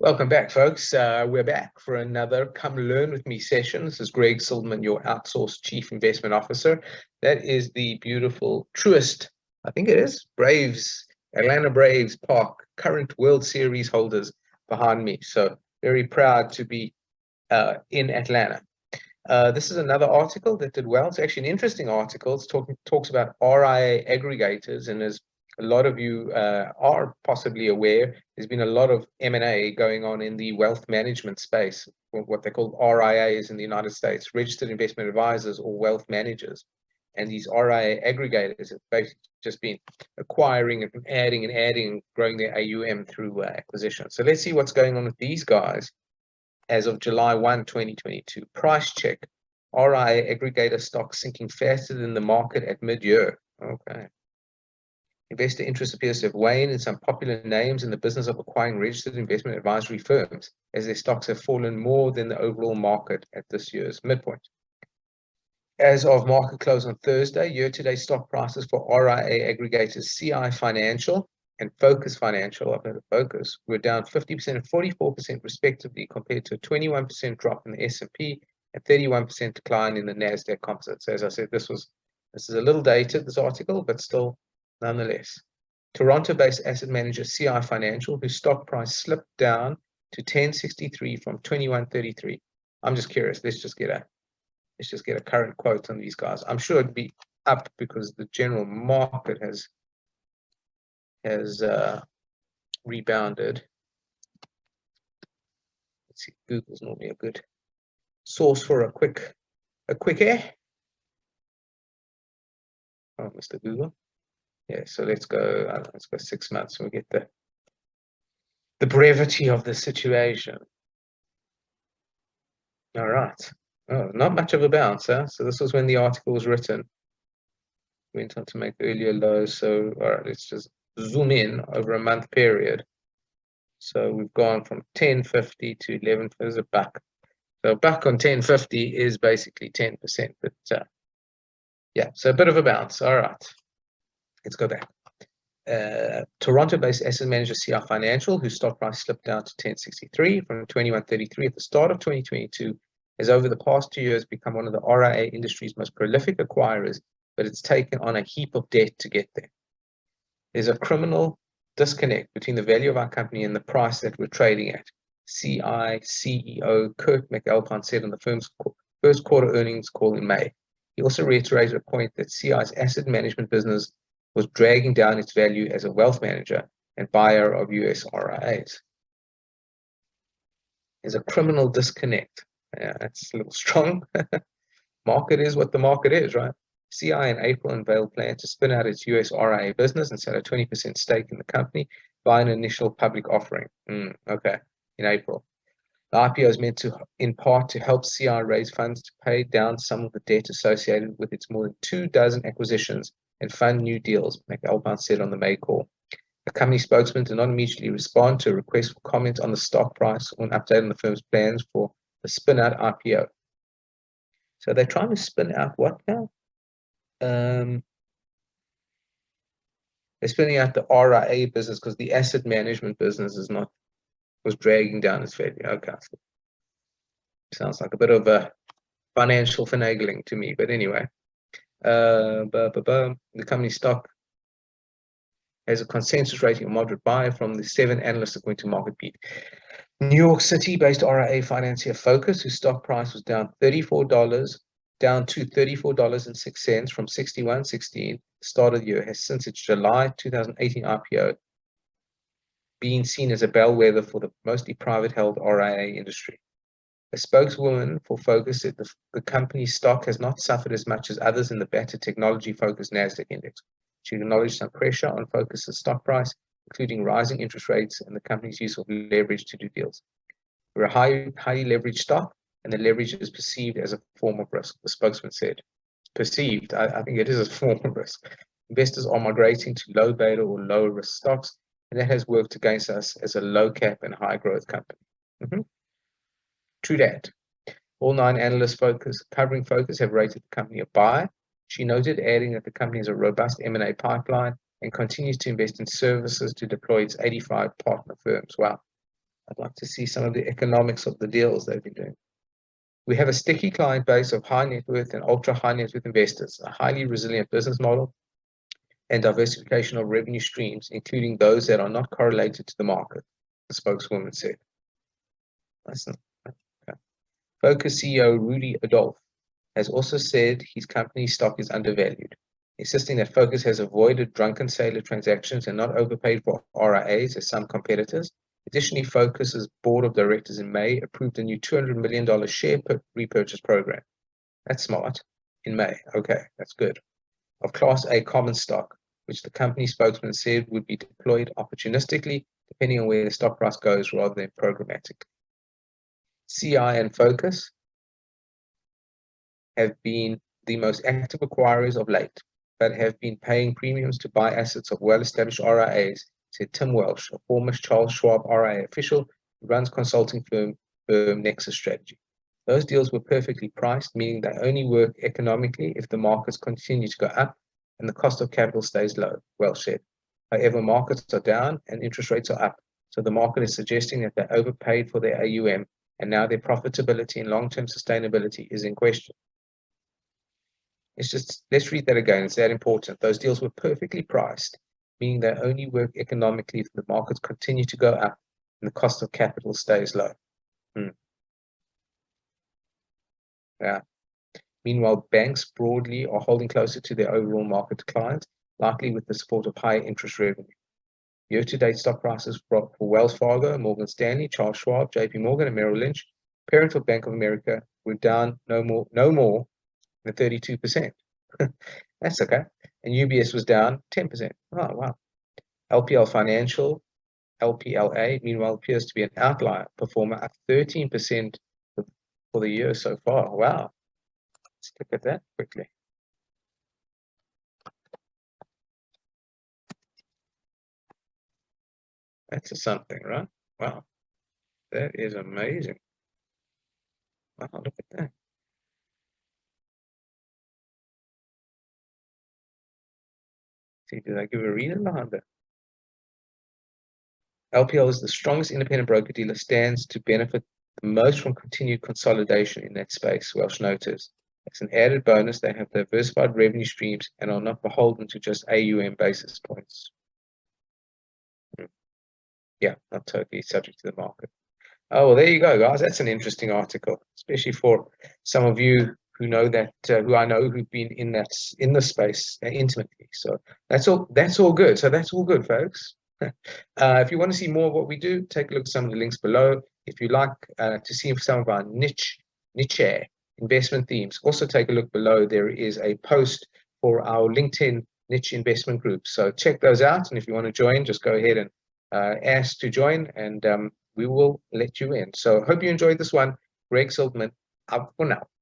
Welcome back, folks. We're back for another Come Learn With Me session. This is Greg Silverman, your outsourced Chief Investment Officer. That is the beautiful, truest, I think it is, Atlanta Braves Park, current World Series holders behind me. So very proud to be in Atlanta. This is another article that did well. It's actually an interesting article. It talks about RIA aggregators, and as a lot of you are possibly aware, there's been a lot of M&A going on in the wealth management space, what they call RIAs in the United States, registered investment advisors or wealth managers. And these RIA aggregators have basically just been acquiring and adding and growing their AUM through acquisition. So let's see what's going on with these guys. As of July 1, 2022, price check, RIA aggregator stock sinking faster than the market at mid-year. Okay. Investor interest appears to have waned in some popular names in the business of acquiring registered investment advisory firms, as their stocks have fallen more than the overall market at this year's midpoint. As of market close on Thursday, year-to-date stock prices for RIA aggregators CI Financial and Focus Financial, I've heard of Focus, were down 50% and 44% respectively, compared to a 21% drop in the S&P and 31% decline in the NASDAQ composite. So as I said, this is a little dated, this article, but still nonetheless. Toronto-based asset manager CI Financial, whose stock price slipped down to 1063 from 2133. I'm just curious. Let's just get a current quote on these guys. I'm sure it'd be up because the general market has rebounded. Let's see, Google's normally a good source for a quick air. Oh, Mr. Google. Yeah, so let's go 6 months and we get the brevity of the situation. All right. Oh, not much of a bounce, huh? So this was when the article was written. Went on to make earlier lows. So all right, let's just zoom in over a month period. So we've gone from 1050 to 11. There's a buck. So buck on 1050 is basically 10%. But yeah, so a bit of a bounce. All right. Let's go back. Toronto-based asset manager CI Financial, whose stock price slipped down to 1063 from 2133 at the start of 2022, has over the past 2 years become one of the RIA industry's most prolific acquirers, but it's taken on a heap of debt to get there. There's a criminal disconnect between the value of our company and the price that we're trading at, CI CEO Kurt McAlpine said on the firm's first quarter earnings call in May. He also reiterated a point that CI's asset management business was dragging down its value as a wealth manager and buyer of US RIAs. There's a criminal disconnect. Yeah, that's a little strong. Market is what the market is, right? CI in April unveiled plan to spin out its US RIA business and sell a 20% stake in the company by an initial public offering. Okay, in April. The IPO is meant to, in part, to help CI raise funds to pay down some of the debt associated with its more than 24 acquisitions and fund new deals, McAlpine said on the May call. The company spokesman did not immediately respond to a request for comment on the stock price or an update on the firm's plans for the spin-out IPO. So they're trying to spin out what now? They're spinning out the RIA business because the asset management business was dragging down its value. Okay. Sounds like a bit of a financial finagling to me, but anyway. The company stock has a consensus rating of moderate buy from the 7 analysts according to Market Beat. New York City-based RIA financier Focus, whose stock price was down to $34.06 from $61.16 start of the year, has since its July 2018 IPO been seen as a bellwether for the mostly private-held RIA industry. A spokeswoman for Focus said the company's stock has not suffered as much as others in the better technology-focused NASDAQ index. She acknowledged some pressure on Focus's stock price, including rising interest rates and the company's use of leverage to do deals. We're a highly leveraged stock, and the leverage is perceived as a form of risk, the spokesman said. Perceived, I think it is a form of risk. Investors are migrating to low beta or lower risk stocks, and that has worked against us as a low cap and high growth company. True that. All 9 analysts covering Focus have rated the company a buy. She noted, adding that the company has a robust M&A pipeline and continues to invest in services to deploy its 85 partner firms. Wow. I'd like to see some of the economics of the deals they've been doing. We have a sticky client base of high net worth and ultra high net worth investors, a highly resilient business model, and diversification of revenue streams, including those that are not correlated to the market, the spokeswoman said. That's not, okay. Focus CEO Rudy Adolph has also said his company's stock is undervalued, insisting that Focus has avoided drunken sailor transactions and not overpaid for RIAs as some competitors. Additionally, Focus's board of directors in May approved a new $200 million share repurchase program. That's smart. In May. Okay, that's good. Of Class A common stock, which the company spokesman said would be deployed opportunistically, depending on where the stock price goes rather than programmatically. CI and Focus have been the most active acquirers of late, but have been paying premiums to buy assets of well-established RIAs, said Tim Welsh, a former Charles Schwab RIA official who runs consulting firm Nexus Strategy. Those deals were perfectly priced, meaning they only work economically if the markets continue to go up and the cost of capital stays low, Welsh said. However, markets are down and interest rates are up, so the market is suggesting that they overpaid for their AUM, and now their profitability and long-term sustainability is in question. Let's read that again. It's that important. Those deals were perfectly priced, meaning they only work economically if the markets continue to go up and the cost of capital stays low. Yeah. Meanwhile, banks broadly are holding closer to their overall market declines, likely with the support of higher interest revenue. Year-to-date stock prices for Wells Fargo, Morgan Stanley, Charles Schwab, JP Morgan, and Merrill Lynch, parent of Bank of America, were down no more than 32%. That's okay. And UBS was down 10%. Oh, wow. LPL Financial, LPLA, meanwhile, appears to be an outlier performer at 13% for the year so far. Wow. Let's look at that quickly. That's something, right? Wow. That is amazing. Wow, look at that. See, did I give a reason behind that? LPL is the strongest independent broker-dealer, stands to benefit the most from continued consolidation in that space, Welsh noted. As an added bonus, they have diversified revenue streams and are not beholden to just AUM basis points. Yeah, not totally subject to the market. Oh, well, there you go, guys. That's an interesting article, especially for some of you who know that, who I know who've been in the space intimately. So that's all good. So that's all good, folks. If you want to see more of what we do, take a look at some of the links below. If you like to see some of our niche investment themes, also take a look below. There is a post for our LinkedIn niche investment group. So check those out. And if you want to join, just go ahead and ask to join, and we will let you in. So hope you enjoyed this one. Greg Silverman, out for now.